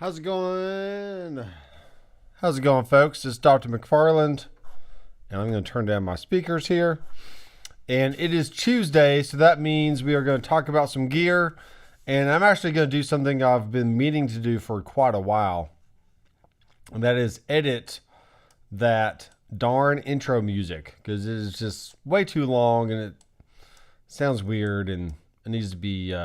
How's it going? How's it going, folks? It's Doctor McFarland, and I'm going to turn down my speakers here. And it is Tuesday, so that means we are going to talk about some gear. And I'm actually going to do something I've been meaning to do for quite a while, and that is edit that darn intro music, because it is just way too long and it sounds weird, and it needs to be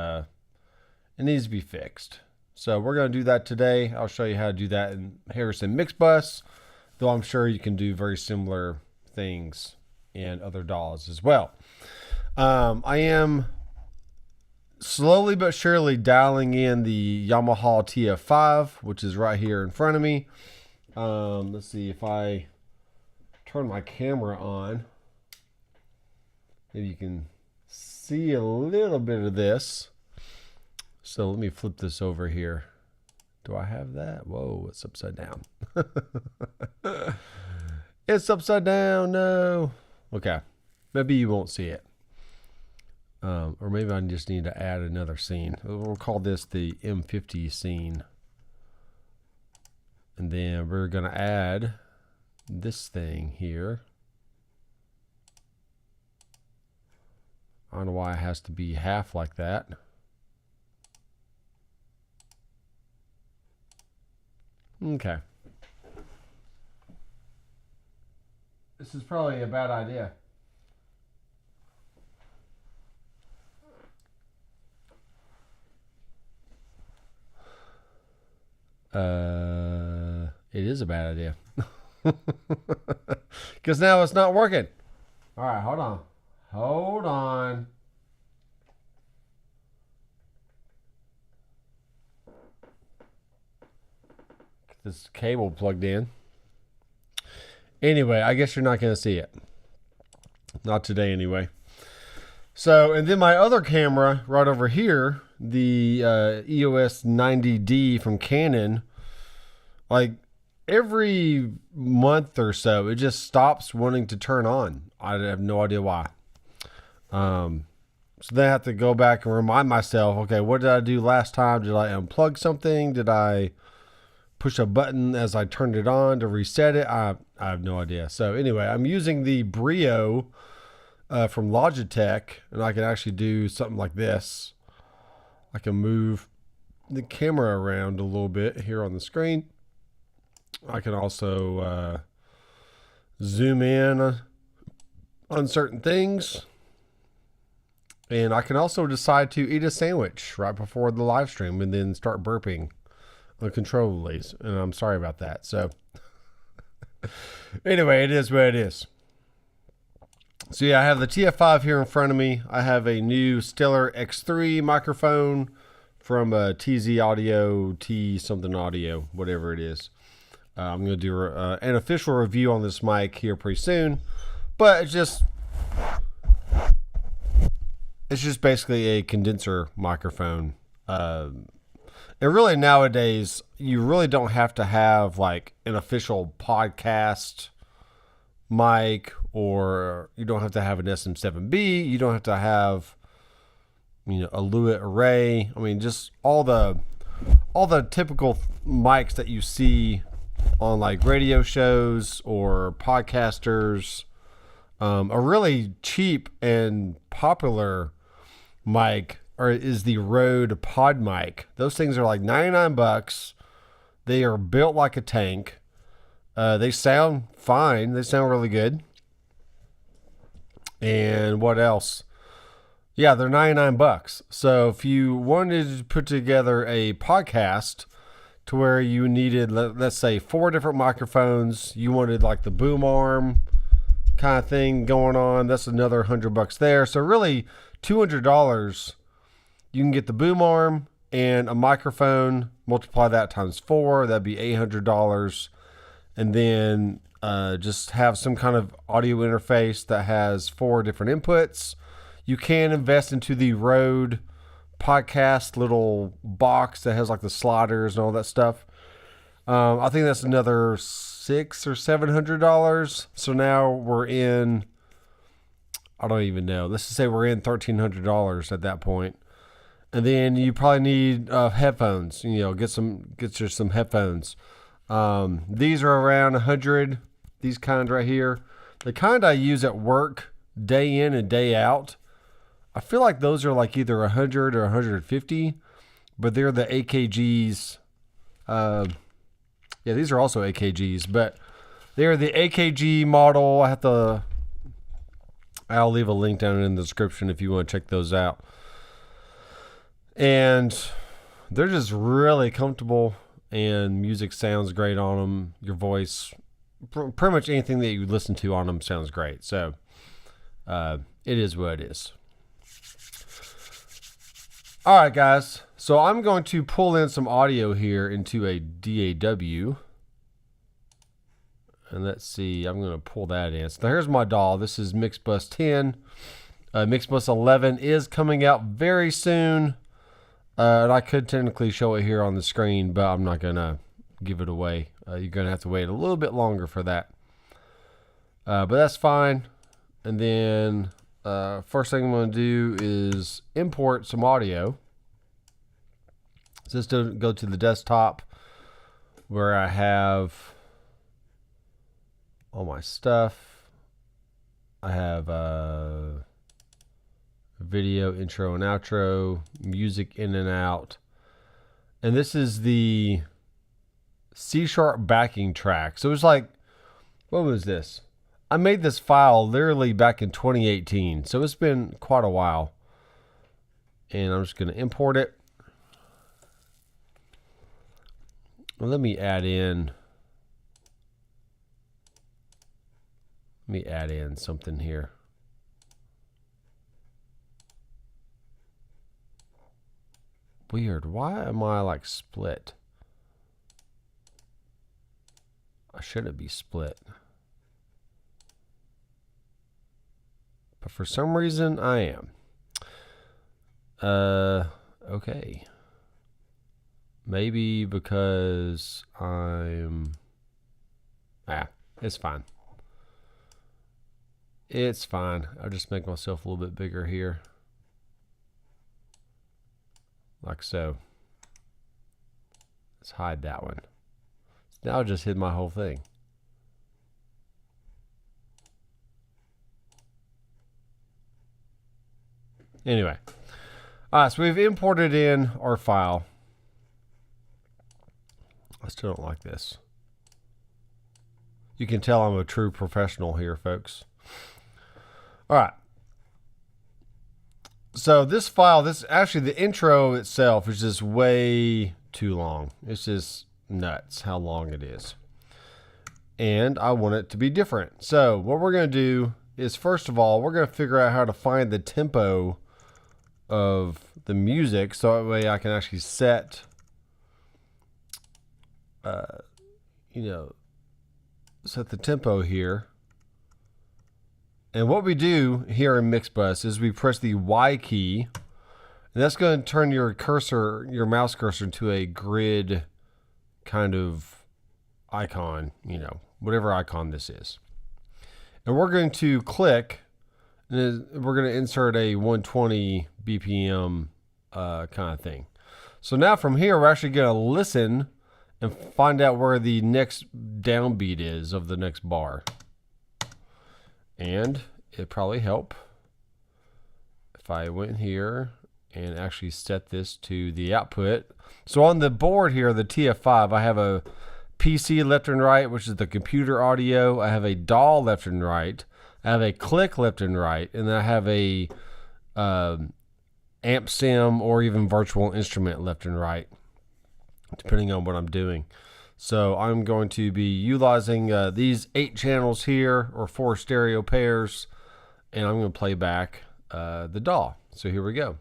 fixed. So we're going to do that today. I'll show you how to do that in Harrison Mixbus, though I'm sure you can do very similar things in other DAWs as well. I am slowly but surely dialing in the Yamaha TF5, which is right here in front of me. Let's see if I turn my camera on. Maybe you can see a little bit of this. So let me flip this over here. Do I have that? Whoa, it's upside down. It's upside down. No. Okay. Maybe you won't see it. Or maybe I just need to add another scene. We'll call this the M50 scene. And then we're going to add this thing here. I don't know why it has to be half like that. Okay. This is probably a bad idea. It is a bad idea. Because now it's not working. All right, hold on. Hold on. Get this cable plugged in. Anyway, I guess you're not going to see it. Not today, anyway. So, and then my other camera right over here, the EOS 90D from Canon, like every month or so, it just stops wanting to turn on. I have no idea why. So then I have to go back and remind myself, okay, what did I do last time? Did I unplug something? Did I push a button as I turned it on to reset it? I have no idea. So anyway, I'm using the Brio from Logitech, and I can actually do something like this. I can move the camera around a little bit here on the screen. I can also zoom in on certain things. And I can also decide to eat a sandwich right before the live stream and then start burping uncontrollably. And I'm sorry about that. So anyway, it is what it is. So yeah, I have the TF5 here in front of me. I have a new Stellar X3 microphone from TZ Audio, T something audio, whatever it is. I'm going to do an official review on this mic here pretty soon, but it's just basically a condenser microphone. And really nowadays, you really don't have to have like an official podcast mic, or you don't have to have an SM7B. You don't have to have, a Lewitt array. I mean, just all the typical mics that you see on like radio shows or podcasters. A really cheap and popular mic is the Rode Pod mic. Those things are like $99. They are built like a tank. They sound fine. They sound really good. And what else? Yeah, they're $99. So if you wanted to put together a podcast to where you needed, let's say, 4 different microphones, you wanted like the boom arm kind of thing going on, that's another $100 there. So really $200, you can get the boom arm and a microphone. Multiply that times 4, that'd be $800. And then just have some kind of audio interface that has 4 different inputs. You can invest into the Rode podcast little box that has like the sliders and all that stuff. I think that's another $600 or $700. So now we're in, I don't even know. Let's just say we're in $1,300 at that point. And then you probably need headphones. You know, get you some headphones. These are around 100. These kind right here, the kind I use at work day in and day out. I feel like those are like either 100 or 150, but they're the AKGs. Yeah, these are also AKGs, but they're the AKG model. I'll leave a link down in the description if you want to check those out. And they're just really comfortable, and music sounds great on them. Your voice, pretty much anything that you listen to on them sounds great. So it is what it is. All right, guys. So I'm going to pull in some audio here into a DAW. And let's see, I'm going to pull that in. So here's my DAW. This is Mixbus 10. Mixbus 11 is coming out very soon. And I could technically show it here on the screen, but I'm not going to give it away. You're going to have to wait a little bit longer for that. But that's fine. And then first thing I'm going to do is import some audio. So just to go to the desktop where I have all my stuff. I have video, intro and outro, music in and out. And this is the C# backing track. So it was like, what was this? I made this file literally back in 2018. So it's been quite a while. And I'm just going to import it. Well, let me add in something here. Weird. Why am I like split? I shouldn't be split. But for some reason I am. Okay. Maybe because it's fine. It's fine. I'll just make myself a little bit bigger here. Like so. Let's hide that one. Now I just hid my whole thing. Anyway. Alright, so we've imported in our file. I still don't like this. You can tell I'm a true professional here, folks. Alright. So this file, actually the intro itself is just way too long. It's just nuts how long it is. And I want it to be different. So what we're going to do is, first of all, we're going to figure out how to find the tempo of the music. So that way I can actually set, set the tempo here. And what we do here in Mixbus is we press the Y key, and that's going to turn your mouse cursor into a grid kind of icon, whatever icon this is. And we're going to click, and we're going to insert a 120 BPM kind of thing. So now from here, we're actually going to listen and find out where the next downbeat is of the next bar. And it'd probably help if I went here and actually set this to the output. So on the board here, the TF5, I have a PC left and right, which is the computer audio. I have a DAW left and right. I have a click left and right. And then I have a amp sim or even virtual instrument left and right, depending on what I'm doing. So I'm going to be utilizing these 8 channels here, or 4 stereo pairs, and I'm going to play back the DAW. So here we go.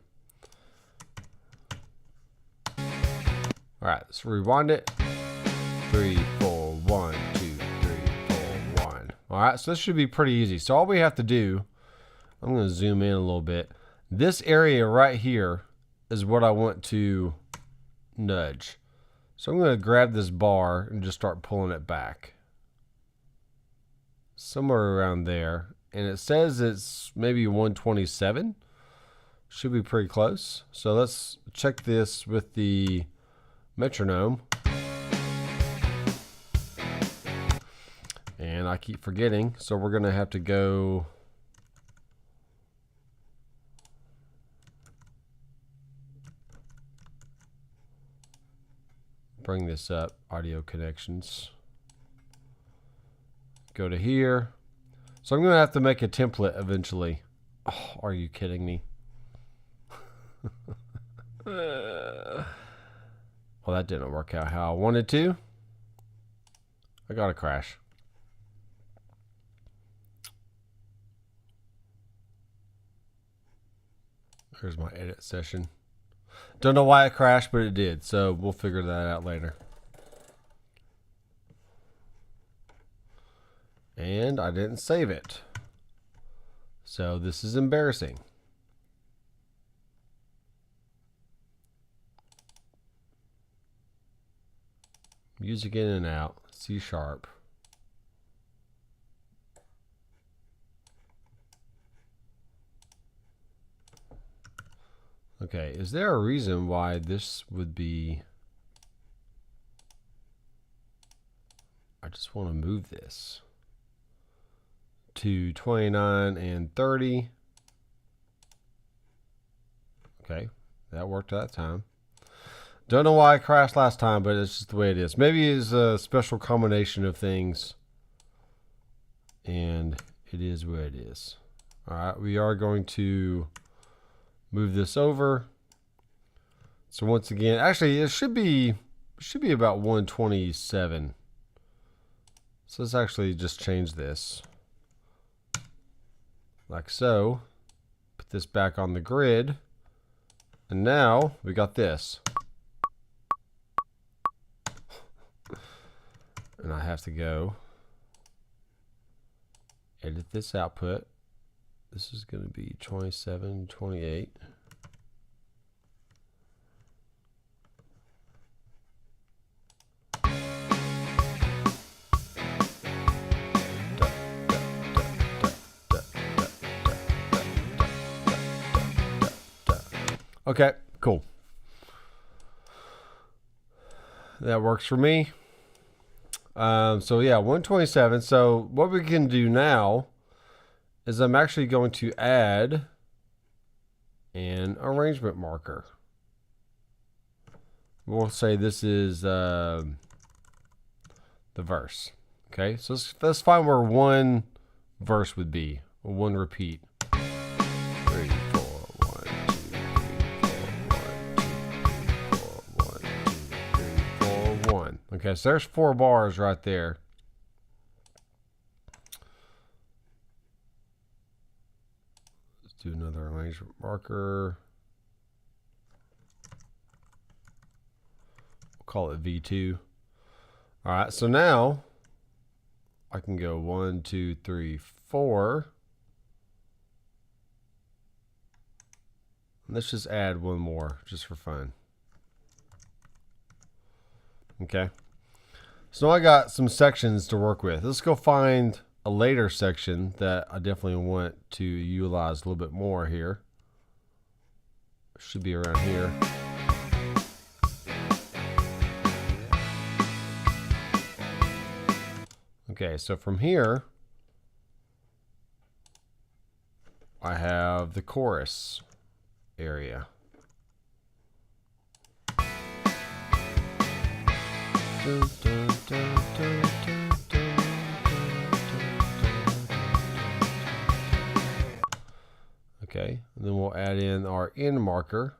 All right, let's rewind it. 3, 4, 1, 2, 3, 4, 1. All right, so this should be pretty easy. So all we have to do, I'm going to zoom in a little bit. This area right here is what I want to nudge. So I'm going to grab this bar and just start pulling it back. Somewhere around there. And it says it's maybe 127. Should be pretty close. So let's check this with the metronome. And I keep forgetting, so we're gonna have to go bring this up, audio connections. Go to here. So I'm gonna have to make a template eventually. Oh, are you kidding me? Well, that didn't work out how I wanted to. I got a crash. Here's my edit session. Don't know why it crashed, but it did. So we'll figure that out later. And I didn't save it. So this is embarrassing. Music in and out. C#. Okay, is there a reason why this would be... I just want to move this to 29 and 30. Okay, that worked that time. Don't know why I crashed last time, but it's just the way it is. Maybe it's a special combination of things, and it is what it is. All right, we are going to move this over. So once again, actually, it should be about 127. So let's actually just change this like so. Put this back on the grid, and now we got this. And I have to go edit this output. This is going to be 27, 28. Okay, cool. That works for me. So yeah, 127. So what we can do now is I'm actually going to add an arrangement marker. We'll say this is the verse. Okay, so let's find where one verse would be, one repeat. 3, 4, 1, 2, 3, 4, 1, 2, 3, 4, 1, 2, 3, 4, 1. Okay, so there's 4 bars right there. Let's do another arrangement marker. We'll call it V2. All right, so now I can go 1, 2, 3, 4. Let's just add one more just for fun. Okay. So now I got some sections to work with. Let's go find a later section that I definitely want to utilize a little bit more here. Should be around here. Okay, so from here, I have the chorus area. Okay, and then we'll add in our end marker.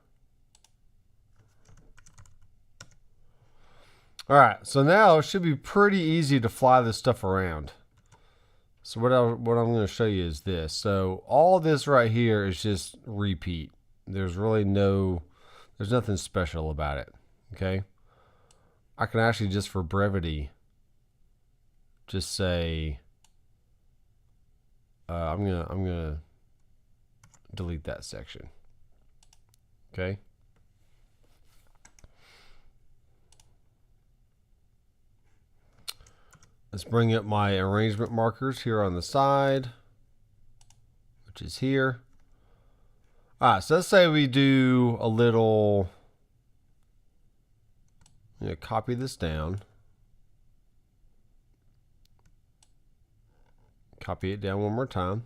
All right, so now it should be pretty easy to fly this stuff around. So what I'm going to show you is this. So all this right here is just repeat. There's really there's nothing special about it. Okay. I can actually just for brevity just say I'm gonna delete that section. Okay. Let's bring up my arrangement markers here on the side, which is here. All right, so let's say we do a little, copy this down. Copy it down one more time.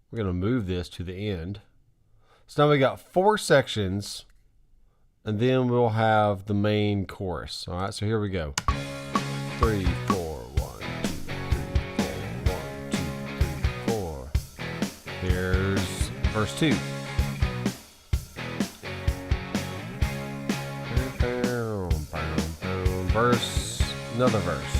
We're going to move this to the end. So now we got 4 sections, and then we'll have the main chorus. All right, so here we go. 3, 4, 1, 2, 3, 4, 1, 2, 3, 4. Here's verse 2. Verse, another verse.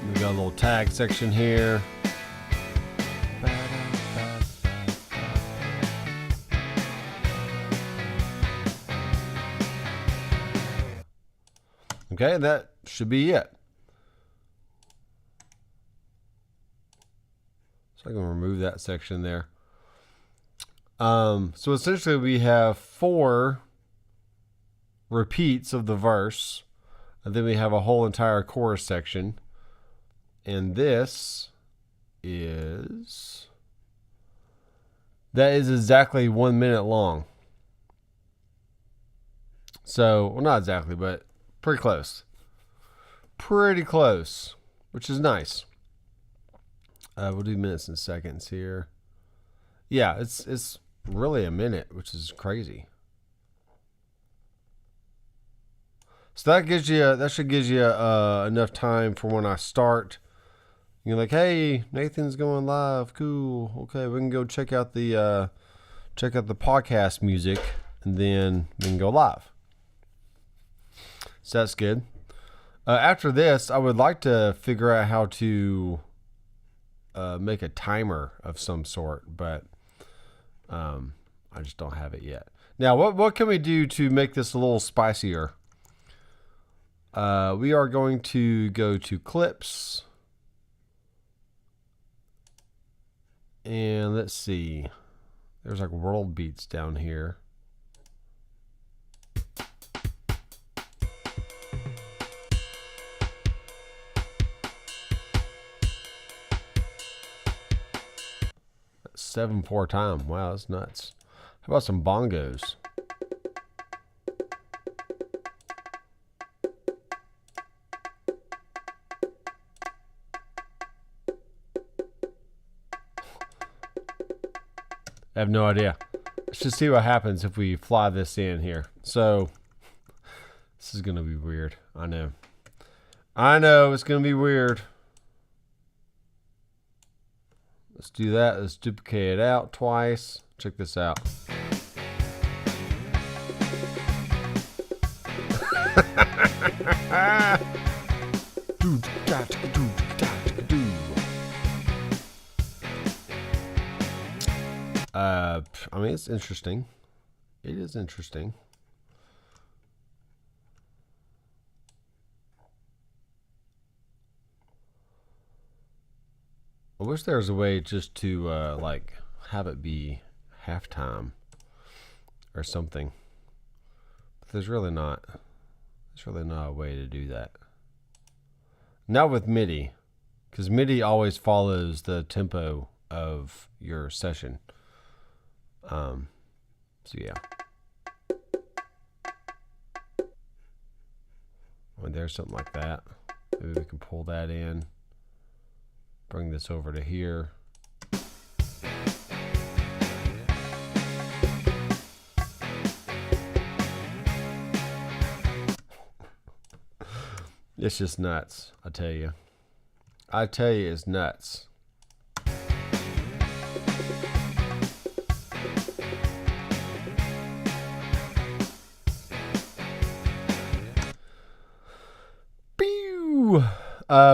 We got a little tag section here. Okay, that should be it. So I can remove that section there. So essentially we have 4 repeats of the verse, and then we have a whole entire chorus section. And that is exactly 1 minute long. So, well, not exactly, but pretty close. Pretty close, which is nice. We'll do minutes and seconds here. Yeah, it's really a minute, which is crazy. So that should give you enough time for when I start. You're like, hey, Nathan's going live. Cool. Okay, we can go check out the podcast music, and then we can go live. So that's good. After this, I would like to figure out how to make a timer of some sort, but I just don't have it yet. Now, what can we do to make this a little spicier? We are going to go to clips. And let's see. There's like world beats down here. That's 7/4 time. Wow, that's nuts. How about some bongos? I have no idea. Let's just see what happens if we fly this in here. So, this is going to be weird. I know. It's going to be weird. Let's do that. Let's duplicate it out twice. Check this out. I mean, it's interesting. It is interesting. I wish there was a way just to like have it be halftime or something. But there's really not. There's really not a way to do that. Not with MIDI, because MIDI always follows the tempo of your session. So yeah. I mean, there's something like that. Maybe we can pull that in. Bring this over to here. It's just nuts, I tell you. I tell you, it's nuts.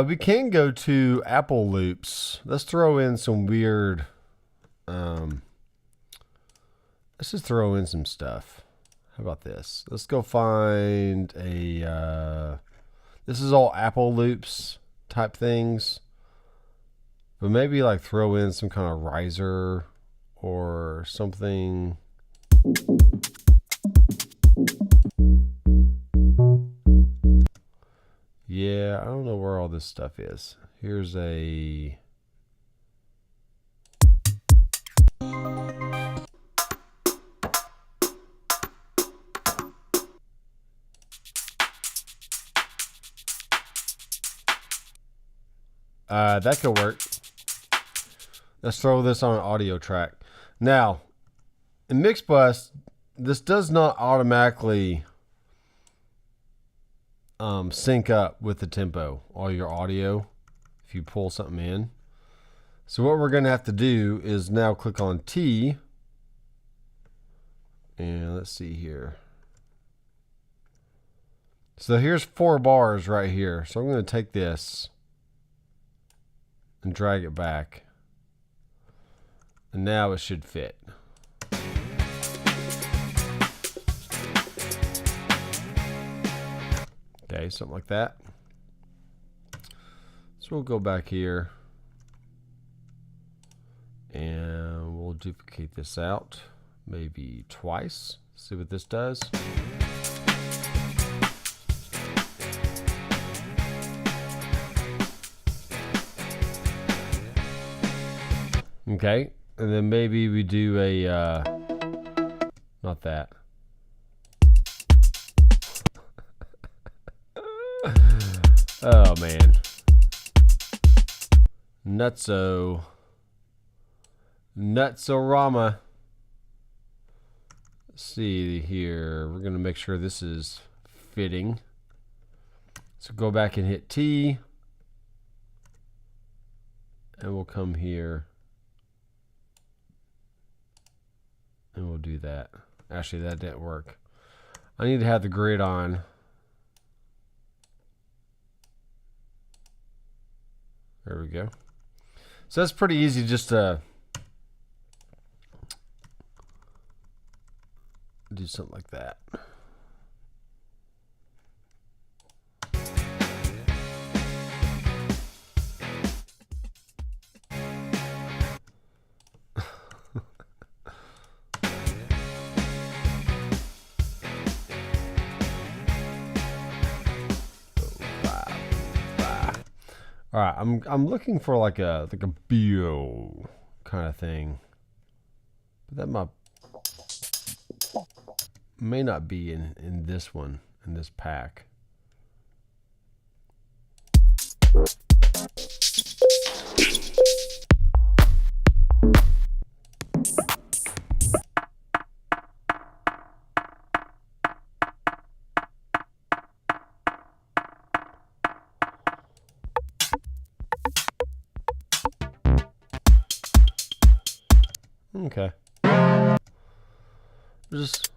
We can go to Apple loops. Let's throw in some weird let's just throw in some stuff. How about this? Let's go find a, this is all Apple loops type things. But maybe like throw in some kind of riser or something. Yeah, I don't know where all this stuff is. Here's a... that could work. Let's throw this on an audio track. Now, in Mixbus, this does not automatically sync up with the tempo, all your audio, if you pull something in. So what we're going to have to do is now click on T. And let's see here. So here's 4 bars right here. So I'm going to take this and drag it back. And now it should fit. Okay, something like that. So we'll go back here and we'll duplicate this out maybe twice. See what this does. Okay, and then maybe we do a not that. Oh man. Nutso Rama. Let's see here. We're gonna make sure this is fitting. So go back and hit T. And we'll come here. And we'll do that. Actually, that didn't work. I need to have the grid on. There we go. So that's pretty easy just to do something like that. All right, I'm looking for like a bio kind of thing, but that may not be in this one, in this pack. Okay. Just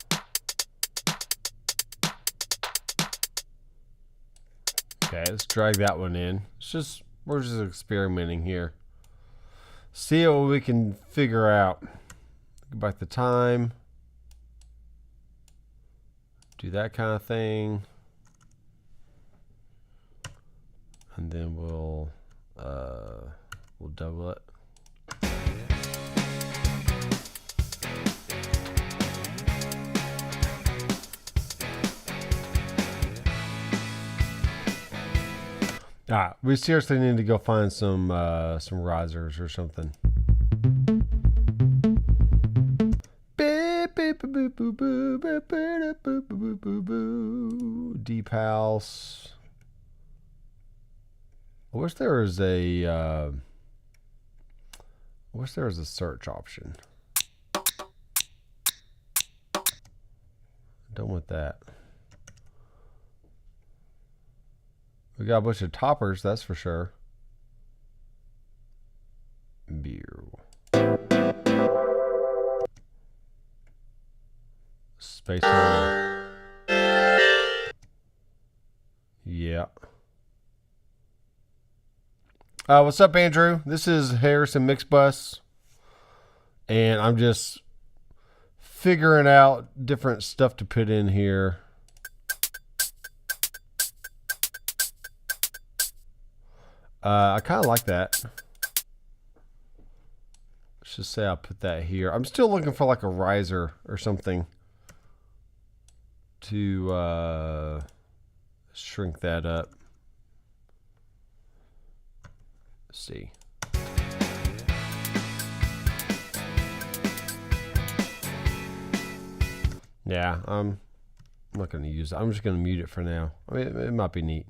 okay, let's drag that one in. We're just experimenting here. See what we can figure out. Go back to time. Do that kind of thing. And then we'll double it. We seriously need to go find some risers or something. Deep house. I wish there was a search option. Don't want that. We got a bunch of toppers, that's for sure. Beer. Space on. Yeah. What's up, Andrew? This is Harrison Mixbus, and I'm just figuring out different stuff to put in here. I kind of like that. Let's just say I'll put that here. I'm still looking for like a riser or something to shrink that up. Let's see. Yeah, I'm not going to use it. I'm just going to mute it for now. I mean, it might be neat.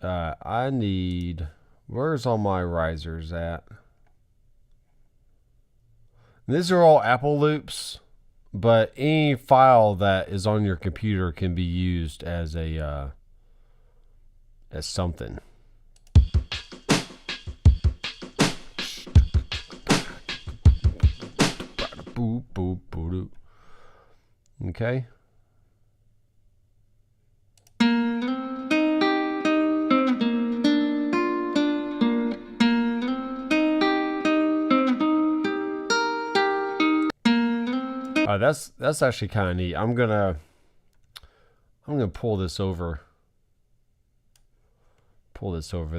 I need... Where's all my risers at? And these are all Apple loops, but any file that is on your computer can be used as a as something. Boop, boop, boop. Okay. That's actually kind of neat. I'm gonna pull this over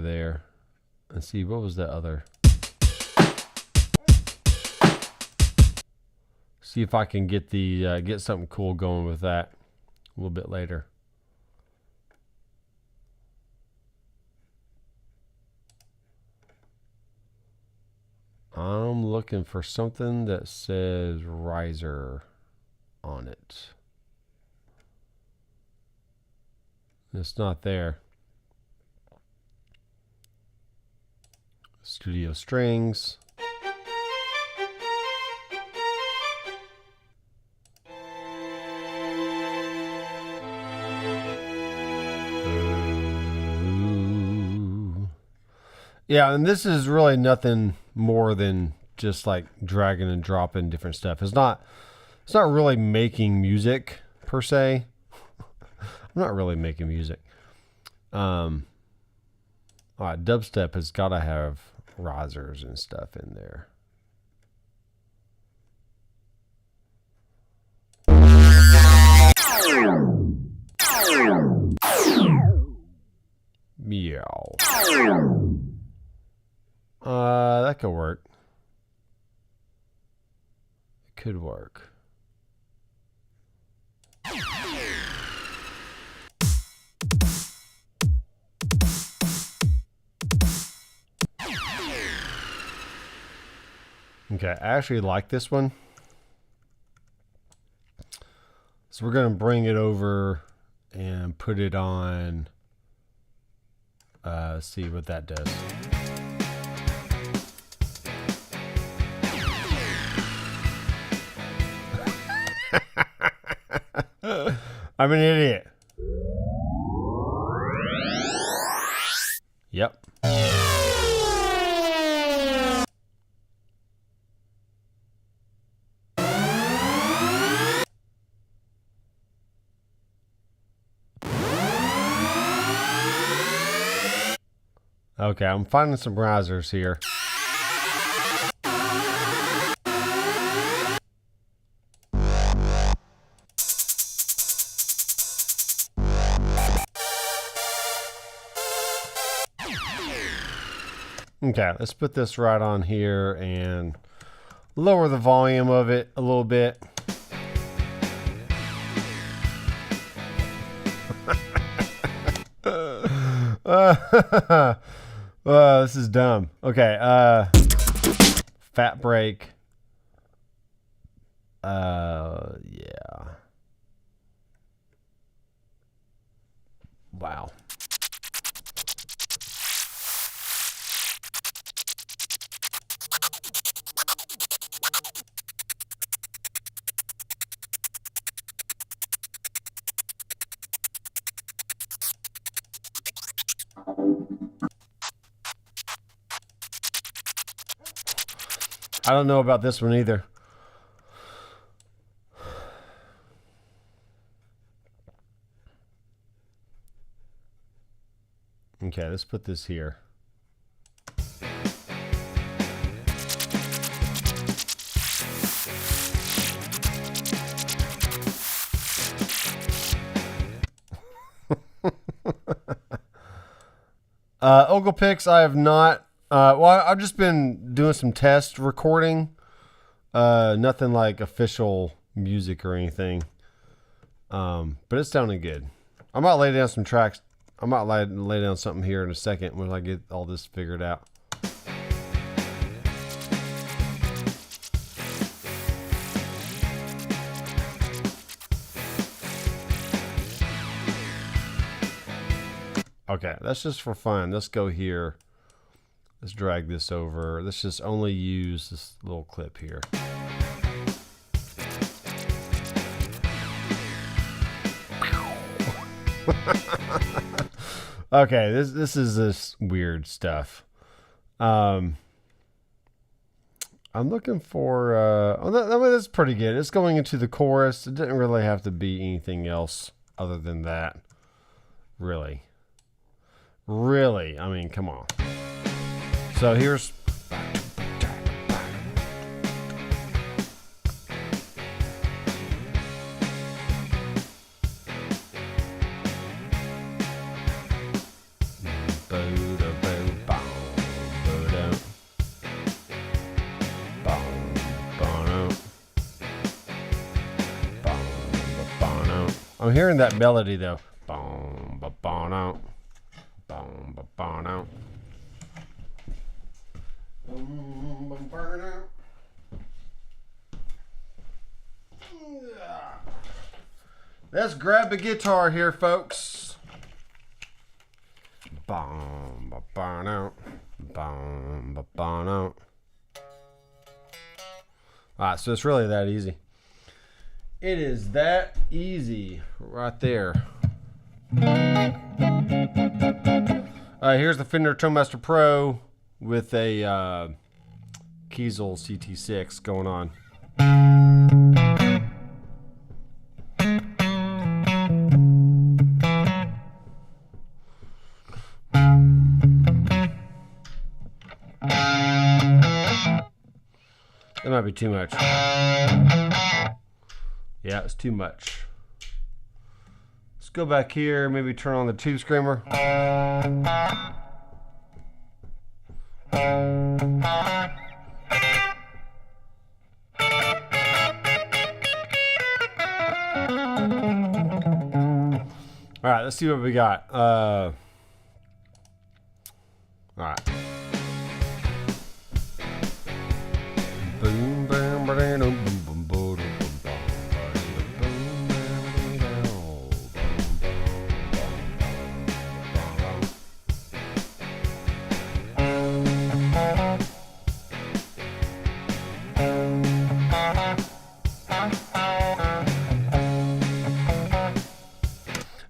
there and see what was the other. See if I can get the get something cool going with that a little bit later. I'm looking for something that says riser on it. It's not there. Studio strings. Yeah, and this is really nothing more than just like dragging and dropping different stuff. It's not really making music per se. I'm not really making music. All right, dubstep has got to have risers and stuff in there. Meow. That could work. It could work. Okay, I actually like this one. So we're going to bring it over and put it on. See what that does. I'm an idiot. Yep. Okay, I'm finding some risers here. Okay, let's put this right on here and lower the volume of it a little bit. This is dumb. Okay, fat break. Yeah. Wow. I don't know about this one either. Okay, let's put this here. Ogle picks, I have not. Well, I've just been doing some test recording. Nothing like official music or anything. But it's sounding good. I might lay down some tracks. I might lay down something here in a second when I get all this figured out. Okay, that's just for fun. Let's go here. Let's drag this over. Let's just only use this little clip here. Okay, this is this weird stuff. I'm looking for that's pretty good. It's going into the chorus. It didn't really have to be anything else other than that. Really. I mean, come on. So here's I'm hearing that melody though. Let's grab the guitar here, folks. Alright, so it's really that easy. It is that easy right there. Here's the Fender Tonemaster Pro with a Kiesel CT6 going on. That might be too much. Yeah, it's too much. Let's go back here, maybe turn on the tube screamer. All right, let's see what we got. All right. Boom, bam, ba-dam, boom, boom, boom, boom.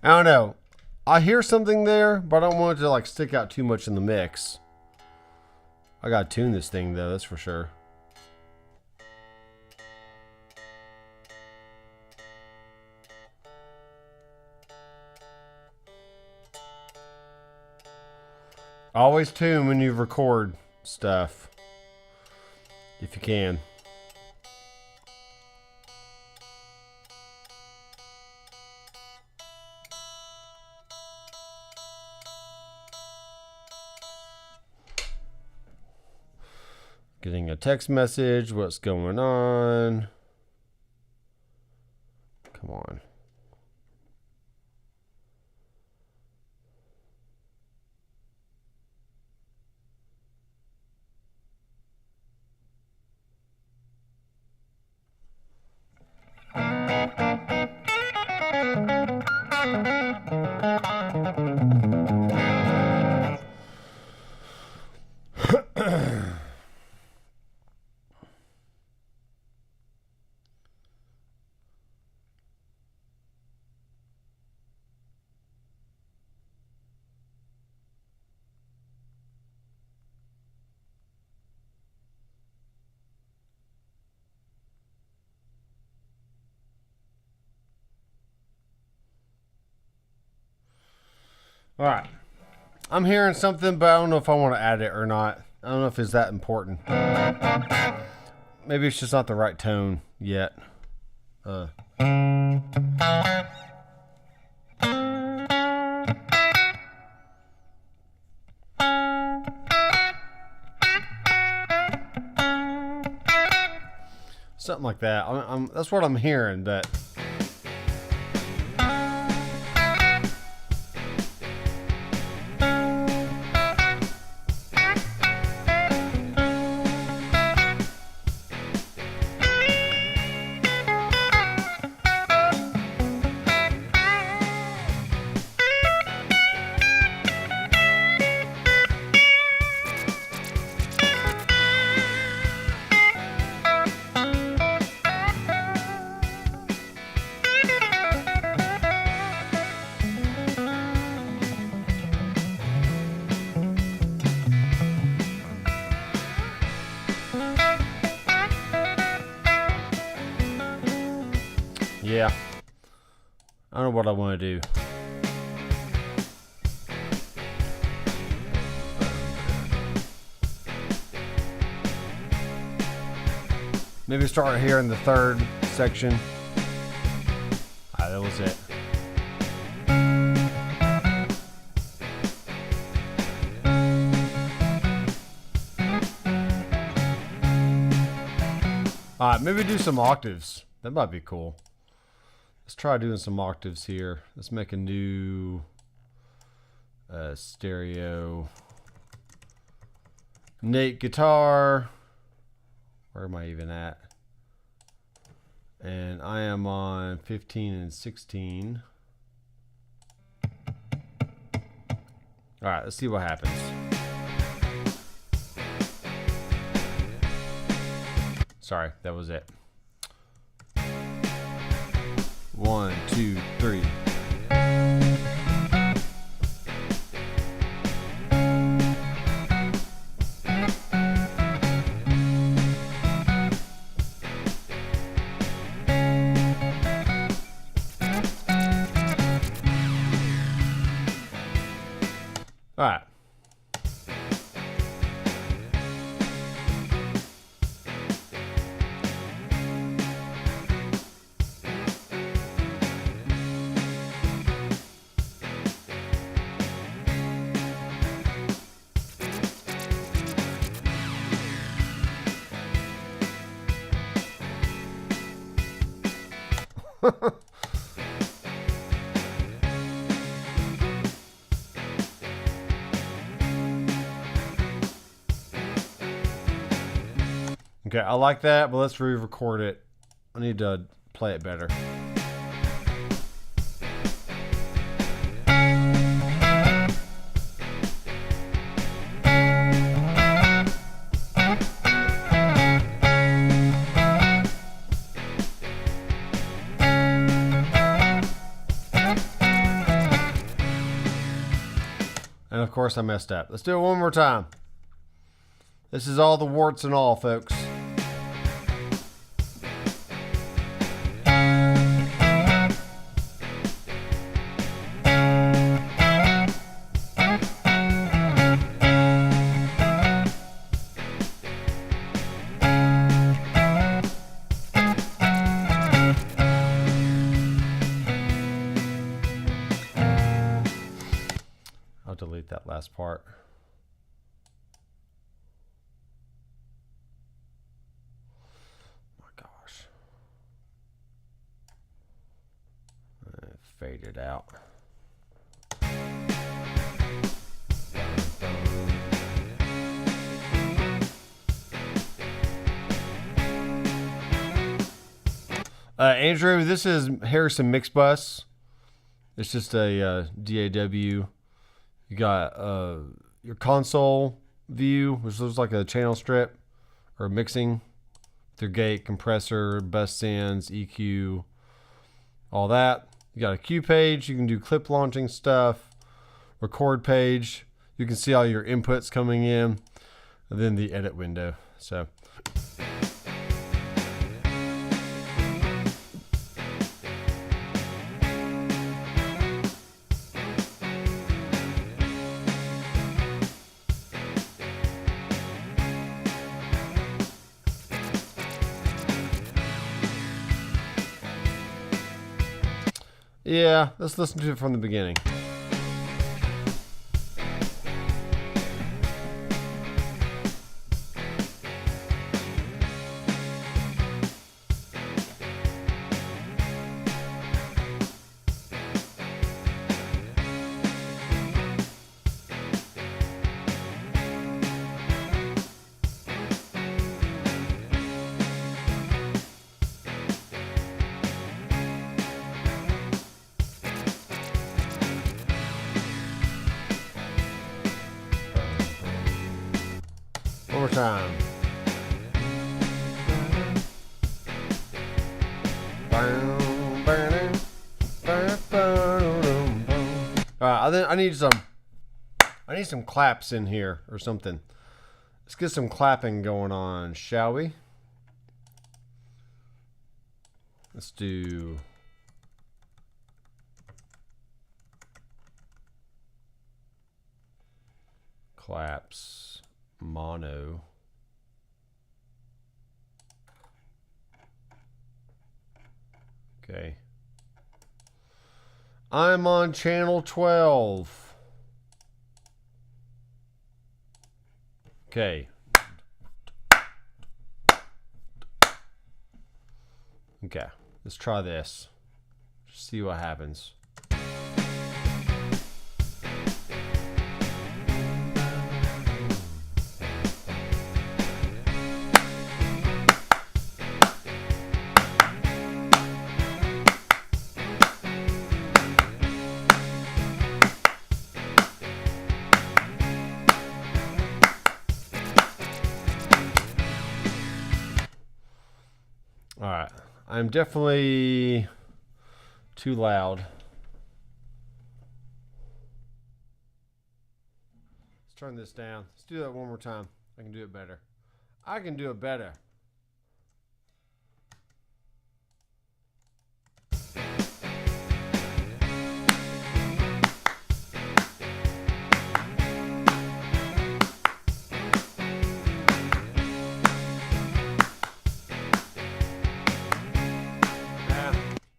I don't know. I hear something there, but I don't want it to like stick out too much in the mix. I gotta tune this thing though, that's for sure. Always tune when you record stuff, if you can. Getting a text message, what's going on? Come on. All right. I'm hearing something, but I don't know if I want to add it or not. I don't know if it's that important. Maybe it's just not the right tone yet. something like that. That's what I'm hearing. That. Yeah, I don't know what I want to do. Maybe start here in the third section. That was it. Alright, maybe do some octaves. That might be cool. Let's try doing some octaves here. Let's make a new stereo. Nate guitar. Where am I even at? And I am on 15 and 16. Alright, let's see what happens. Sorry, that was it. 1, 2, 3. All right. Okay, I like that, but let's re-record it. I need to play it better. And of course I messed up. Let's do it one more time. This is all the warts and all, folks. I'll delete that last part. My gosh. Fade it out. Andrew, this is Harrison Mix Bus. It's just a DAW. You got your console view, which looks like a channel strip or mixing. Their gate, compressor, bus sends, EQ, all that. You got a Q page. You can do clip launching stuff. Record page. You can see all your inputs coming in. And then the edit window. So. Yeah, let's listen to it from the beginning. more time. Alright, I need some claps in here or something. Let's get some clapping going on, shall we? Let's do claps mono. Okay. I'm on channel 12. Okay. Okay. Let's try this. Just see what happens. All right. I'm definitely too loud. Let's turn this down. Let's do that one more time. I can do it better. I can do it better.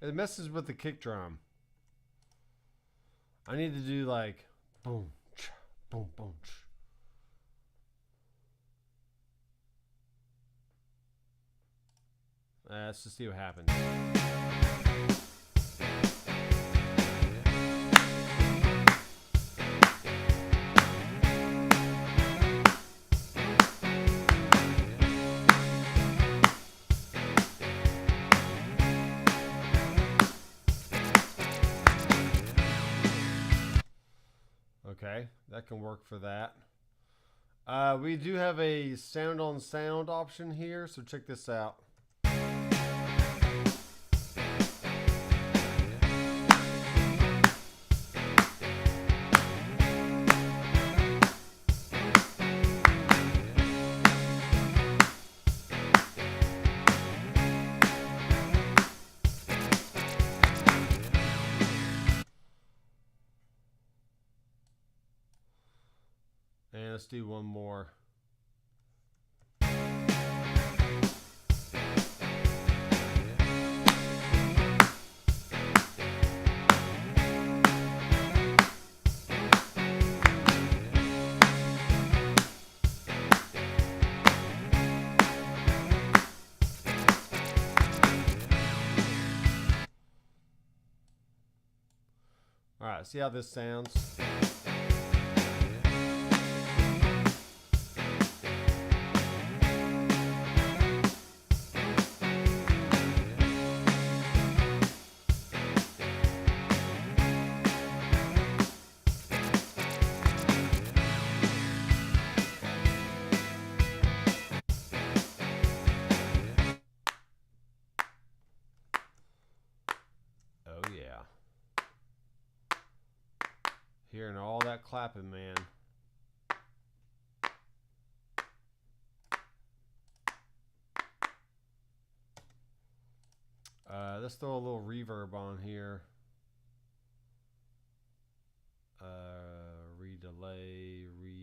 It messes with the kick drum. I need to do like boom, boom, boom. Let's just see what happens. Okay, that can work for that. We do have a sound on sound option here, so check this out. And let's do one more. All right, see how this sounds. Hearing all that clapping, man. Let's throw a little reverb on here. Redelay, reverb.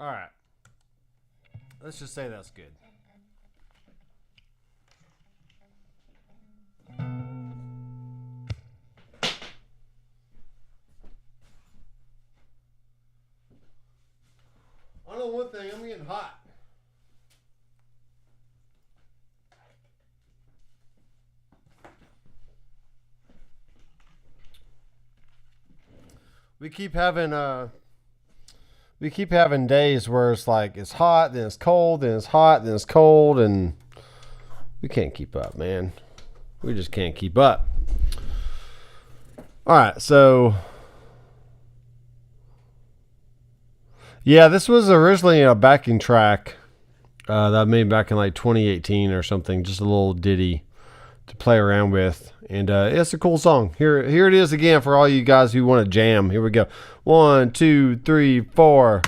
All right. Let's just say that's good. I know one thing, I'm getting hot. We keep having days where it's like it's hot, then it's cold, then it's hot, then it's cold, and we can't keep up, man. We just can't keep up. All right, so yeah, this was originally a backing track that I made back in like 2018 or something, just a little ditty to play around with, and it's a cool song. Here it is again for all you guys who want to jam. Here we go. 1, 2, 3, 4.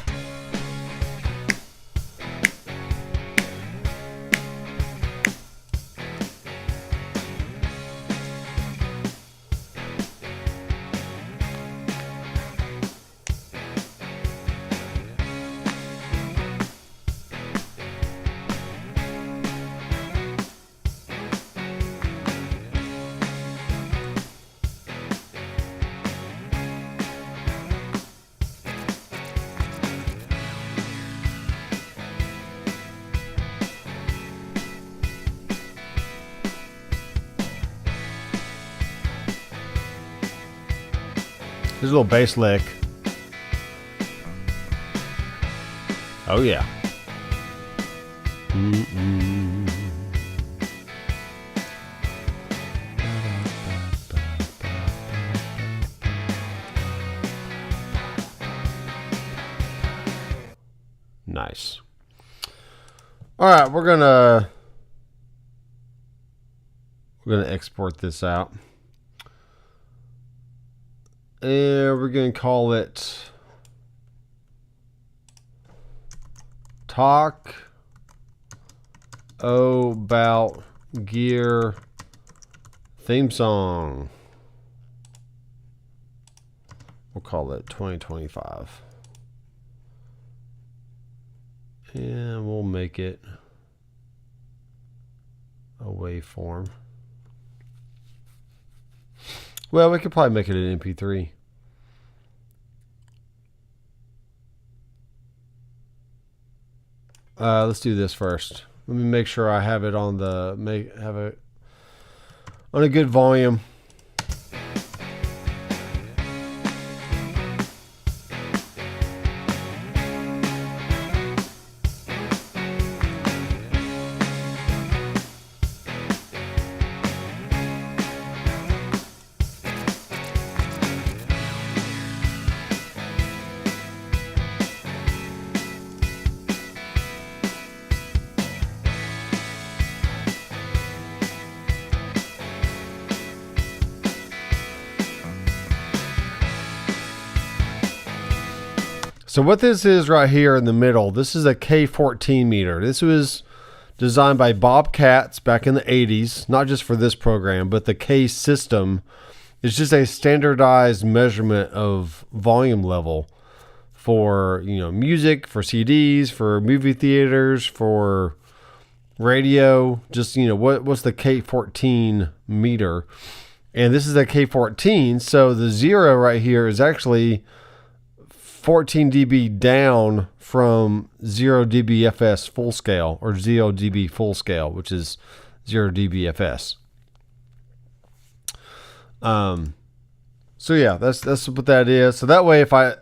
There's a little bass lick. Oh yeah. Nice. All right, we're gonna export this out. And we're going to call it Tac-O-Bout Gear theme song. We'll call it 2025. And we'll make it a waveform. Well, we could probably make it an MP3. Let's do this first. Let me make sure I have it on the on a good volume. So what this is right here in the middle, this is a K14 meter. This was designed by Bob Katz back in the 80s, not just for this program, but the K system is just a standardized measurement of volume level for, music, for CDs, for movie theaters, for radio, just, what's the K14 meter? And this is a K14, so the 0 right here is actually 14 dB down from 0 dBFS full scale, or 0 dB full scale, which is 0 dBFS. So yeah, that's what that is. So that way, if I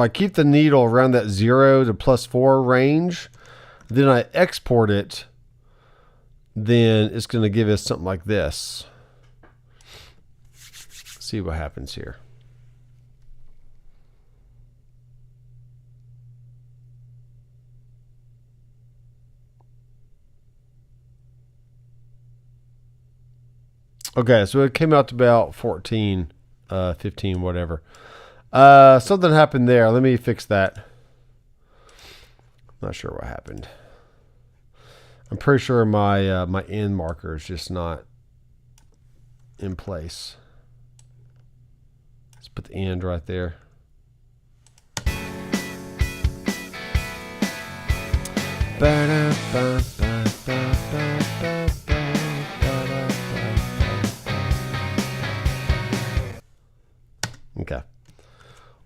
keep the needle around that 0 to +4 range, then I export it, then it's going to give us something like this. See what happens here. Okay, so it came out to about 14, 15, whatever. Something happened there. Let me fix that. Not sure what happened. I'm pretty sure my my end marker is just not in place. Let's put the end right there. Okay.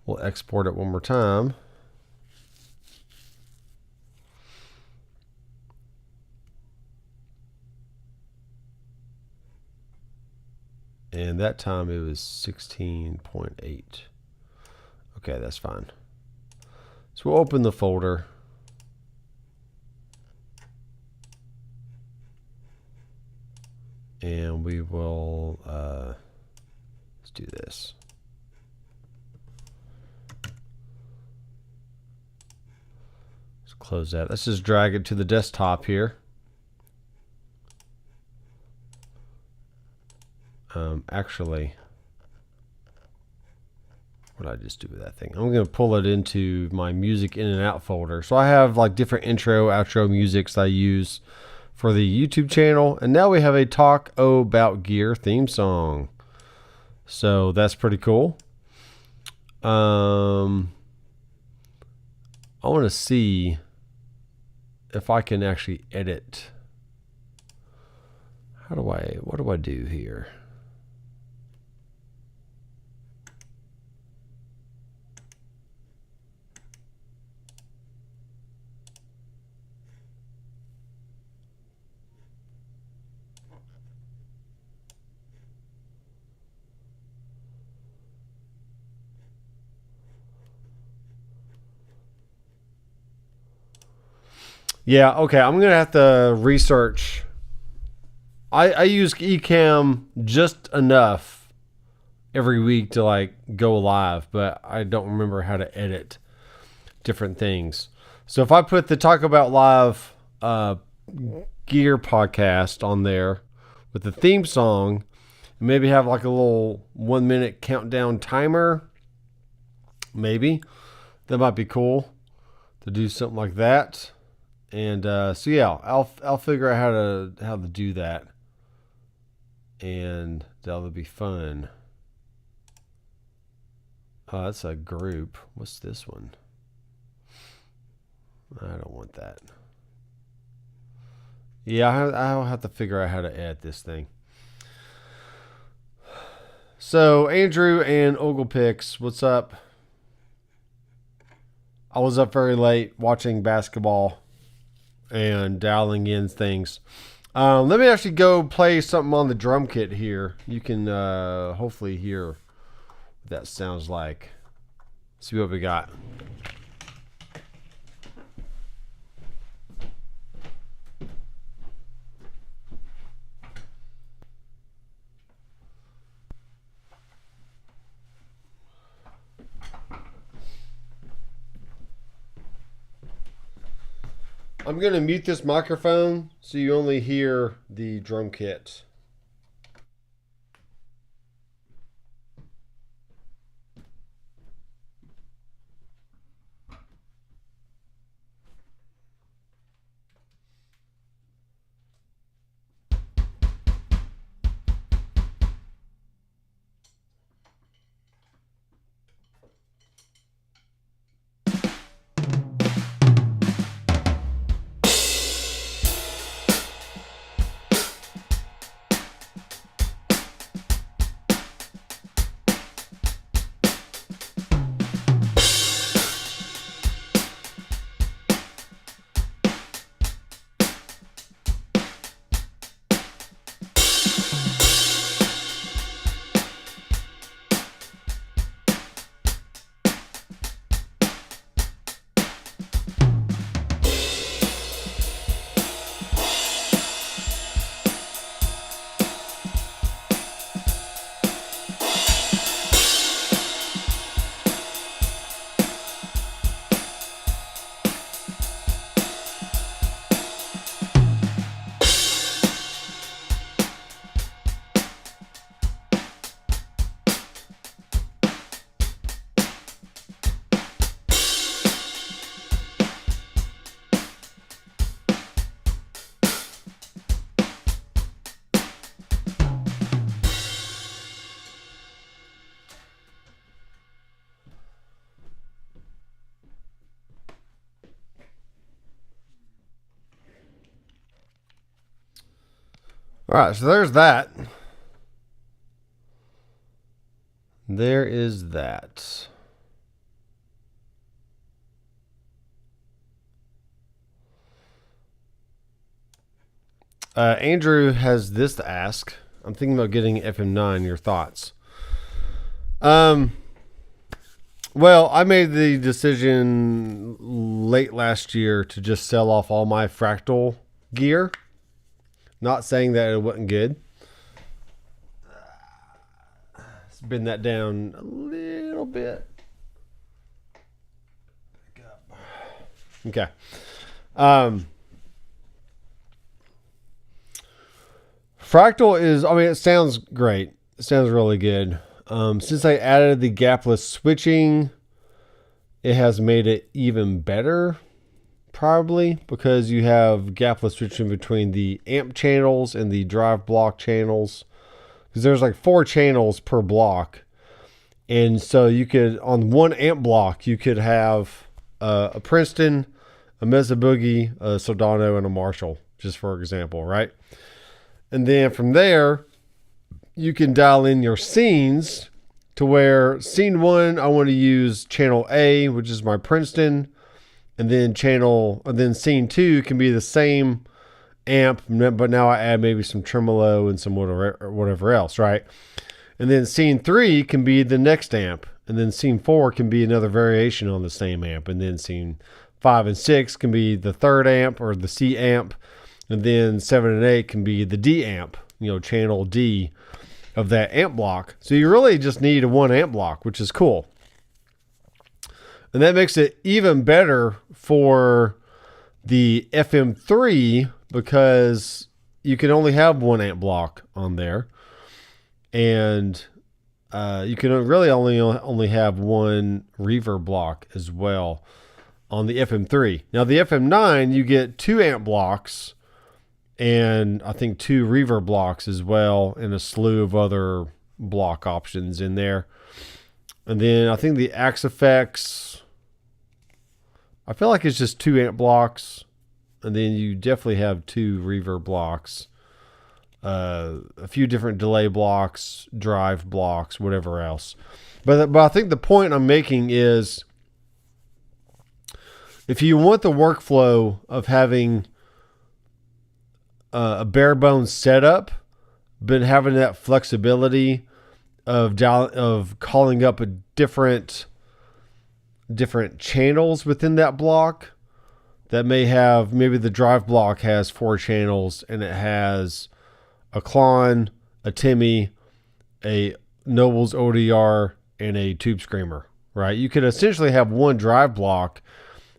We'll export it one more time. And that time it was 16.8. Okay, that's fine. So we'll open the folder. And we will, let's do this. Let's close that. Let's just drag it to the desktop here. Actually, what did I just do with that thing? I'm going to pull it into my music in and out folder. So I have like different intro, outro musics I use for the YouTube channel. And now we have a Tac-O-Bout Gear theme song. So that's pretty cool. I want to see if I can actually edit. What do I do here? Yeah, okay, I'm going to have to research. I use Ecamm just enough every week to like go live, but I don't remember how to edit different things. So if I put the Talk About Live Gear podcast on there with the theme song, and maybe have like a little 1 minute countdown timer, maybe that might be cool to do something like that. And so yeah, I'll figure out how to do that, and that'll be fun. Oh, that's a group. What's this one? I don't want that. Yeah, I'll have to figure out how to add this thing. So Andrew and Oglepix, what's up? I was up very late watching basketball and dialing in things. Let me actually go play something on the drum kit here. You can hopefully hear what that sounds like. See what we got. I'm going to mute this microphone so you only hear the drum kit. All right, so there's that. There is that. Andrew has this to ask. I'm thinking about getting FM9. Your thoughts? Well, I made the decision late last year to just sell off all my fractal gear. Not saying that it wasn't good. Let's bend that down a little bit. Okay. Fractal is, I mean, it sounds great. It sounds really good. Since I added the gapless switching, it has made it even better, probably, because you have gapless switching between the amp channels and the drive block channels. Because there's like 4 channels per block. And so you could, on one amp block, you could have a Princeton, a Mesa Boogie, a Soldano, and a Marshall, just for example, right? And then from there, you can dial in your scenes to where scene 1, I want to use channel A, which is my Princeton, and then scene 2 can be the same amp, but now I add maybe some tremolo and some whatever else, right? And then scene 3 can be the next amp, and then scene 4 can be another variation on the same amp, and then scene 5 and 6 can be the third amp or the C amp, and then 7 and 8 can be the D amp, channel D of that amp block. So you really just need a 1 amp block, which is cool. And that makes it even better for the FM3 because you can only have 1 amp block on there. And you can really only have 1 reverb block as well on the FM3. Now the FM9, you get 2 amp blocks and I think 2 reverb blocks as well, and a slew of other block options in there. And then I think the Axe Effects, I feel like it's just 2 amp blocks, and then you definitely have 2 reverb blocks, a few different delay blocks, drive blocks, whatever else. But I think the point I'm making is, if you want the workflow of having a bare bones setup, but having that flexibility of calling up a different channels within that block, that maybe the drive block has 4 channels and it has a Klon, a Timmy, a Nobles ODR, and a Tube Screamer, right? You could essentially have 1 drive block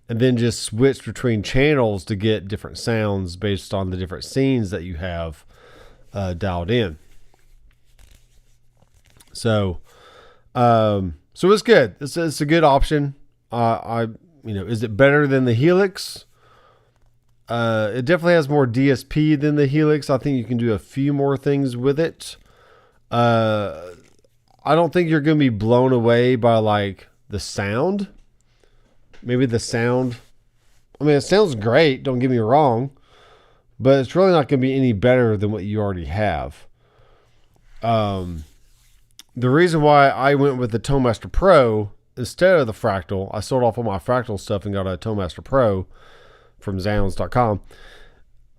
and then just switch between channels to get different sounds based on the different scenes that you have dialed in. So it's good. It's a good option. Is it better than the Helix? It definitely has more DSP than the Helix. I think you can do a few more things with it. I don't think you're going to be blown away by like the sound. Maybe the sound, it sounds great, don't get me wrong, but it's really not going to be any better than what you already have. The reason why I went with the ToneMaster Pro instead of the Fractal, I sold off all my Fractal stuff and got a ToneMaster Pro from Zounds.com,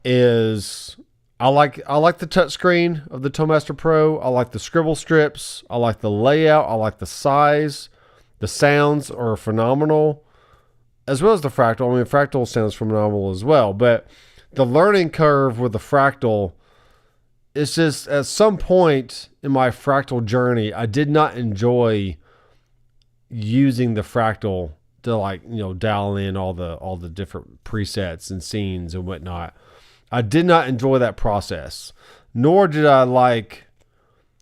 is I like the touchscreen of the ToneMaster Pro. I like the scribble strips. I like the layout. I like the size. The sounds are phenomenal, as well as the Fractal. Fractal sounds phenomenal as well, but the learning curve with the Fractal, it's just at some point in my Fractal journey, I did not enjoy using the Fractal to dial in all the different presets and scenes and whatnot. I did not enjoy that process, nor did I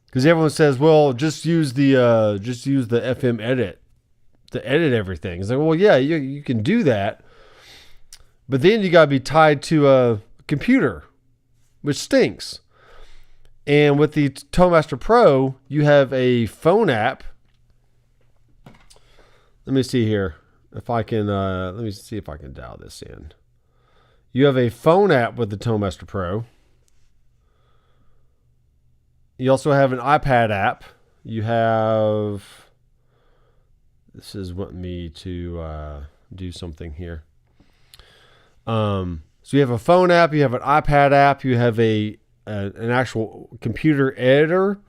because everyone says, well, just use the FM edit to edit everything. It's like, well, yeah, you can do that, but then you gotta be tied to a computer, which stinks. And with the ToneMaster Pro, you have a phone app. Let me see here if I can. Let me see if I can dial this in. You have a phone app with the ToneMaster Pro. You also have an iPad app. You have, this is wanting me to do something here. So you have a phone app, you have an iPad app, you have an actual computer editor.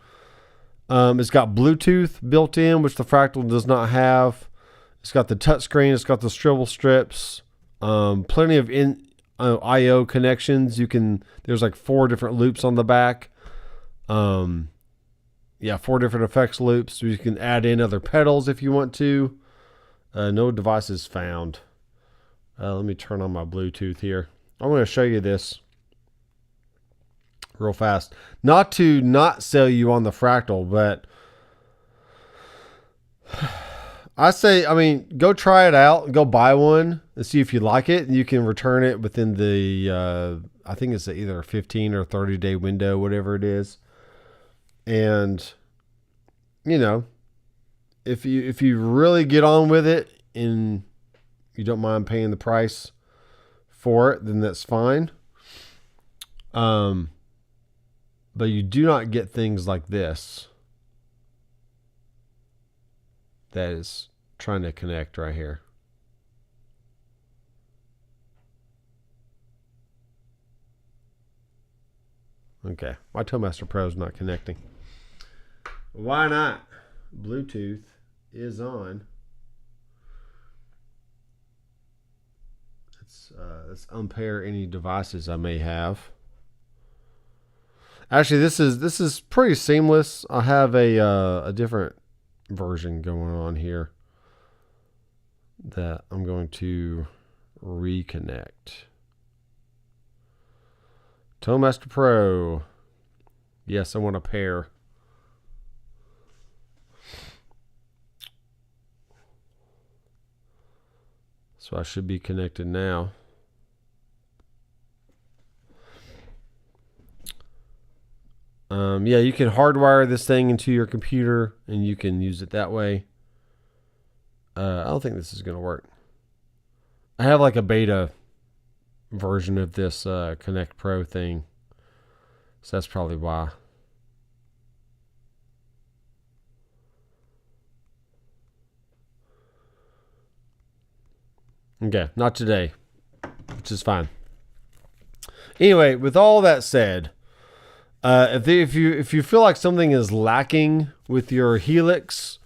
It's got Bluetooth built in, which the Fractal does not have. It's got the touchscreen. It's got the swivel strips. Plenty of I/O connections. There's like 4 different loops on the back. 4 different effects loops. So you can add in other pedals if you want to. No devices found. Let me turn on my Bluetooth here. I'm going to show you this real fast. Not to not sell you on the Fractal, but I say, go try it out. Go buy one and see if you like it. And you can return it within the, I think it's either a 15 or 30 day window, whatever it is. And, if you really get on with it and you don't mind paying the price for it, then that's fine. But you do not get things like this that is trying to connect right here. Okay, my Toemaster Pro is not connecting. Why not? Bluetooth is on. Let's unpair any devices I may have. Actually, this is pretty seamless. I have a different version going on here that I'm going to reconnect. Toemaster Pro. Yes, I want a pair. So I should be connected now. You can hardwire this thing into your computer and you can use it that way. I don't think this is going to work. I have like a beta version of this Connect Pro thing. So that's probably why. Okay, not today, which is fine. Anyway, with all that said, if you feel like something is lacking with your Helix,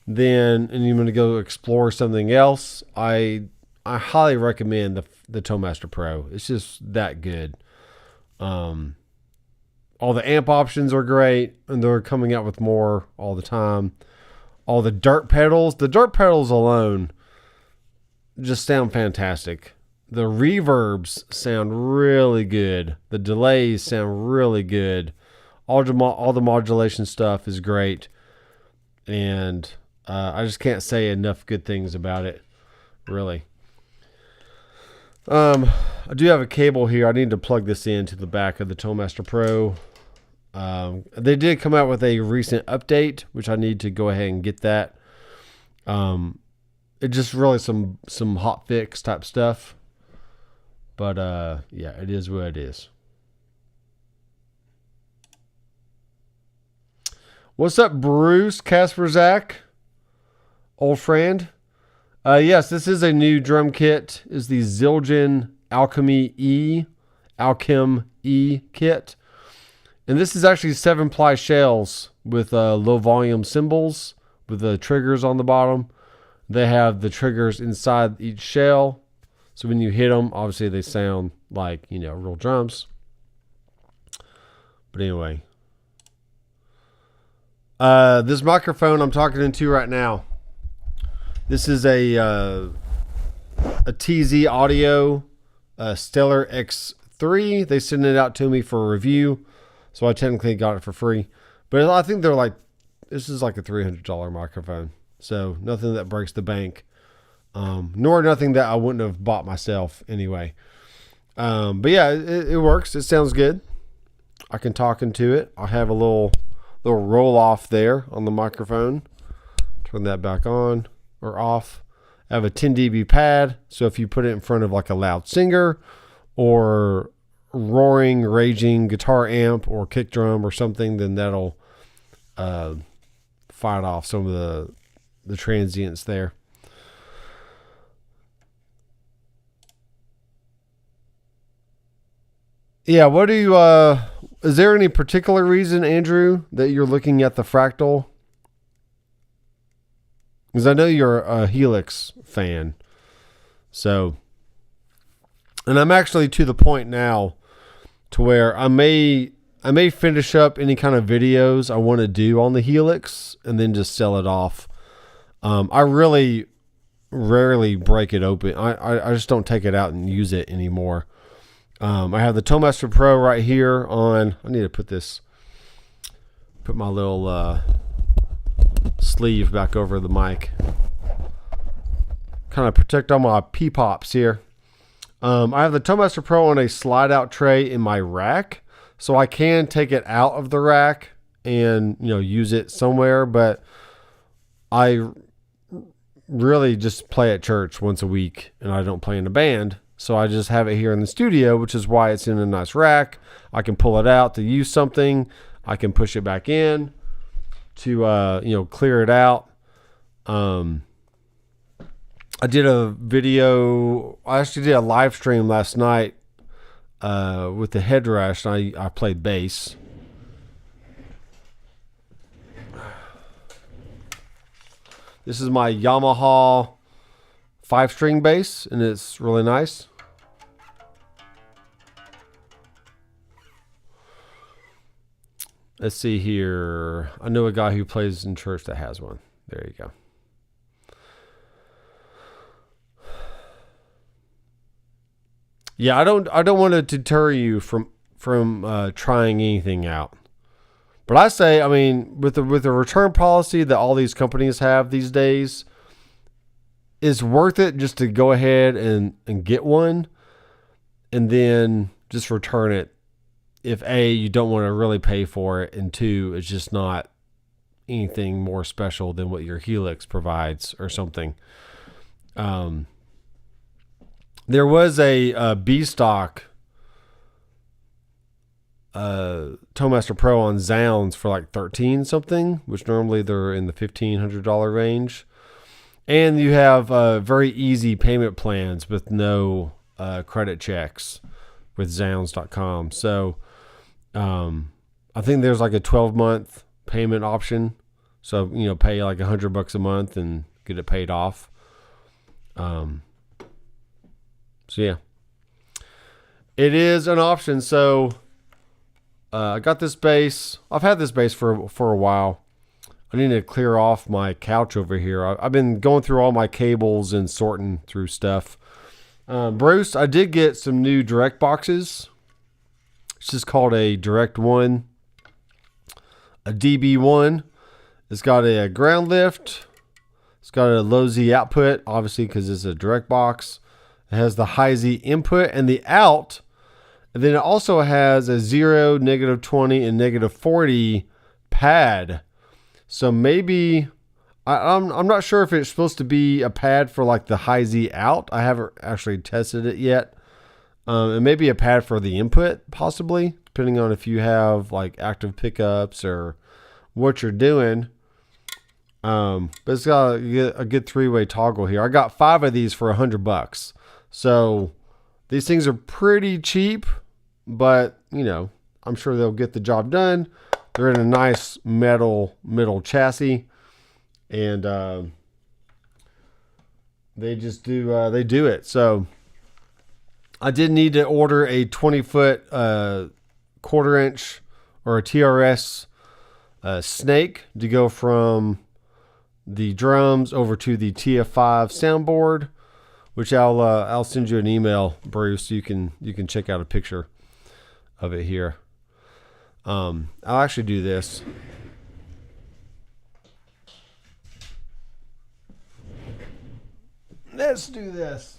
and you want to go explore something else, I highly recommend the Toemaster Pro. It's just that good. All the amp options are great, and they're coming out with more all the time. All the dirt pedals alone just sound fantastic. The reverbs sound really good. The delays sound really good. All the modulation stuff is great. And I just can't say enough good things about it, really. I do have a cable here. I need to plug this into the back of the Toemaster Pro. They did come out with a recent update, which I need to go ahead and get that. It's just really some hot fix type stuff. But yeah, it is what it is. What's up, Bruce Kasperzak? Old friend. Yes, this is a new drum kit. Is the Zildjian Alchem E kit. And this is actually 7-ply shells with low volume cymbals with the triggers on the bottom. They have the triggers inside each shell. So when you hit them, obviously they sound like, real drums. But anyway. This microphone I'm talking into right now. This is a TZ Audio Stellar X3. They sent it out to me for a review. So I technically got it for free. But I think this is like a $300 microphone. So nothing that breaks the bank. Nor nothing that I wouldn't have bought myself anyway. But yeah, it works. It sounds good. I can talk into it. I have a little roll off there on the microphone. Turn that back on or off. I have a 10 dB pad. So if you put it in front of like a loud singer or roaring, raging guitar amp or kick drum or something, then that'll fight off some of the transients there. Yeah, what do you, is there any particular reason, Andrew, that you're looking at the Fractal? Because I know you're a Helix fan. So, and I'm actually to the point now to where I may finish up any kind of videos I want to do on the Helix and then just sell it off. I really rarely break it open. I just don't take it out and use it anymore. I have the Toastmaster Pro right here on. I need to put my little sleeve back over the mic. Kind of protect all my P-pops here. I have the Toastmaster Pro on a slide out tray in my rack, so I can take it out of the rack and use it somewhere, but I really just play at church once a week and I don't play in a band. So I just have it here in the studio, which is why it's in a nice rack. I can pull it out to use something. I can push it back in to, clear it out. I did a video. I actually did a live stream last night with the headrest. I played bass. This is my Yamaha 5-string bass, and it's really nice. Let's see here. I know a guy who plays in church that has one. There you go. Yeah, I don't want to deter you from trying anything out. But I say, I mean, with the return policy that all these companies have these days, it's worth it just to go ahead and get one and then just return it if A, you don't want to really pay for it, and 2, it's just not anything more special than what your Helix provides or something. There was a B-stock Toastmaster Pro on Zounds for like $13 something, which normally they're in the $1,500 range. And you have very easy payment plans with no credit checks with Zounds.com. So I think there's like a 12-month payment option. So, pay like $100 a month and get it paid off. So yeah, it is an option. So I got this bass. I've had this bass for a while. I need to clear off my couch over here. I've been going through all my cables and sorting through stuff. Bruce, I did get some new direct boxes. It's just called a Direct 1. A DB1. It's got a ground lift. It's got a low Z output, obviously, because it's a direct box. It has the high Z input and the out. And then it also has a 0, -20, and -40 pad. So maybe, I'm not sure if it's supposed to be a pad for like the high Z out. I haven't actually tested it yet. And maybe a pad for the input, possibly, depending on if you have like active pickups or what you're doing. But it's got a good 3-way toggle here. I got 5 of these for $100. So these things are pretty cheap, but I'm sure they'll get the job done. They're in a nice metal chassis, and they just do they do it. So I did need to order a 20-foot 1/4-inch or a TRS snake to go from the drums over to the TF5 soundboard, which I'll send you an email, Bruce. You can check out a picture of it here. I'll actually do this. Let's do this.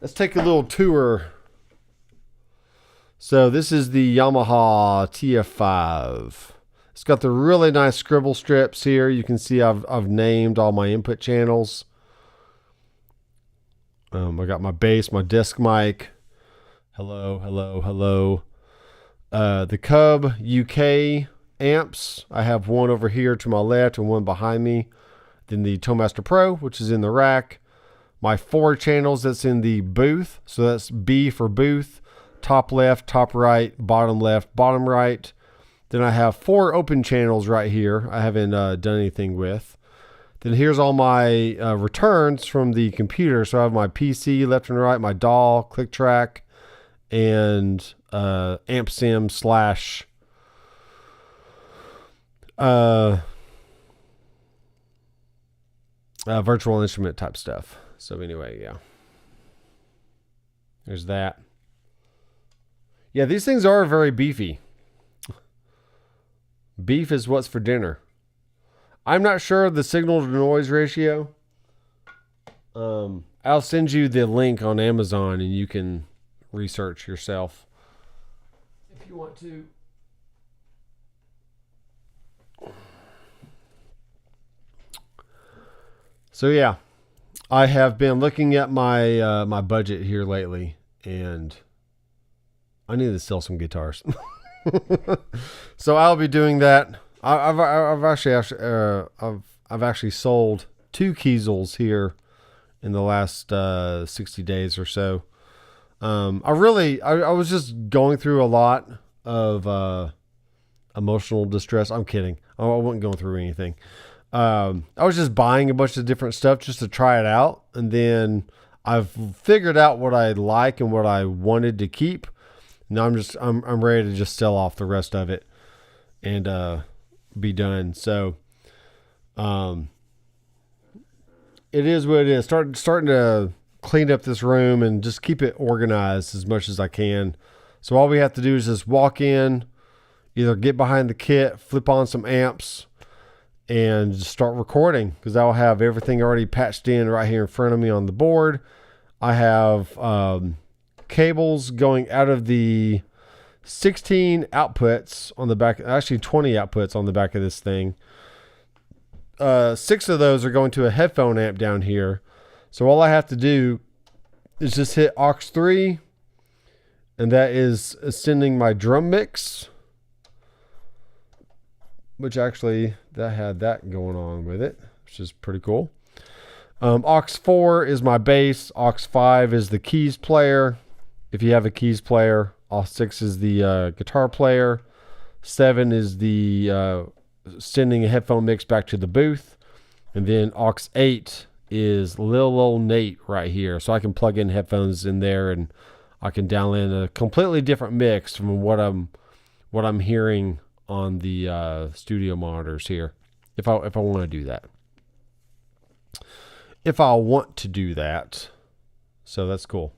Let's take a little tour. So this is the Yamaha TF5. It's got the really nice scribble strips here. You can see I've named all my input channels. I got my bass, my desk mic. Hello, hello, hello. The Cub UK amps. I have one over here to my left and one behind me. Then the Toastmaster Pro, which is in the rack. My 4 channels that's in the booth. So that's B for booth. Top left, top right, bottom left, bottom right. Then I have 4 open channels right here I haven't done anything with. Then here's all my returns from the computer. So I have my PC left and right, my DAW, click track, and amp sim slash virtual instrument type stuff. So anyway, yeah. There's that. Yeah, these things are very beefy. Beef is what's for dinner. I'm not sure of the signal to noise ratio. I'll send you the link on Amazon and you can research yourself if you want to. So yeah, I have been looking at my my budget here lately, and I need to sell some guitars. So I'll be doing that. I've actually sold 2 Kiesels here in the last 60 days or so. I was just going through a lot of emotional distress. I'm kidding. I wasn't going through anything. I was just buying a bunch of different stuff just to try it out, and then I've figured out what I like and what I wanted to keep. Now I'm ready to just sell off the rest of it and be done. So it is what it is. Starting to clean up this room and just keep it organized as much as I can. So all we have to do is just walk in, either get behind the kit, flip on some amps, and just start recording, because I'll have everything already patched in right here in front of me on the board. I have cables going out of the 16 outputs on the back, actually 20 outputs on the back of this thing. 6 of those are going to a headphone amp down here. So all I have to do is just hit aux 3, and that is sending my drum mix, which actually that had that going on with it, which is pretty cool. Aux 4 is my bass. Aux 5 is the keys player, if you have a keys player. Aux 6 is the guitar player. 7 is the sending a headphone mix back to the booth. And then aux 8 is little old Nate right here. So I can plug in headphones in there and I can download a completely different mix from what I'm hearing on the studio monitors here, if I want to do that. If I want to do that. So that's cool.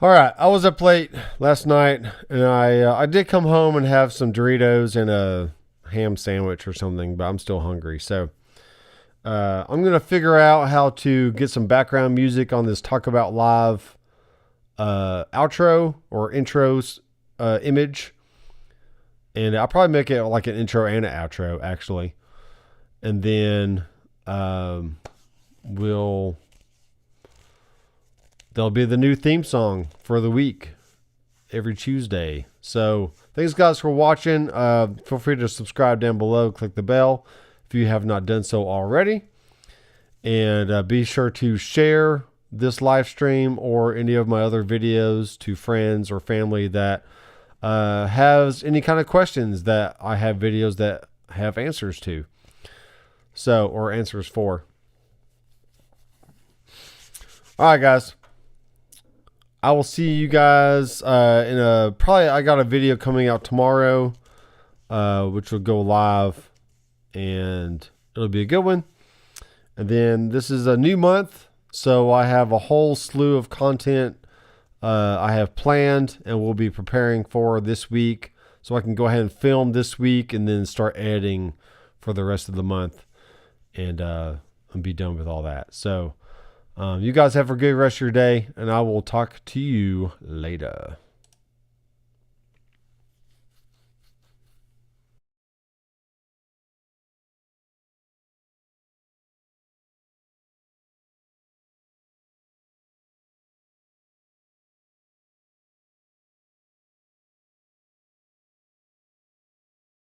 All right, I was up late last night, and I did come home and have some Doritos and a ham sandwich or something, but I'm still hungry. So I'm going to figure out how to get some background music on this Tac-O-Bout Live outro or intros image. And I'll probably make it like an intro and an outro, actually. And then there'll be the new theme song for the week every Tuesday. So thanks guys for watching. Feel free to subscribe down below. Click the bell if you have not done so already. And be sure to share this live stream or any of my other videos to friends or family that has any kind of questions that I have videos that have answers to. So, or answers for. All right, guys. I will see you guys probably I got a video coming out tomorrow, which will go live, and it'll be a good one. And then this is a new month, so I have a whole slew of content I have planned and will be preparing for this week, so I can go ahead and film this week and then start editing for the rest of the month and be done with all that. So you guys have a good rest of your day, and I will talk to you later.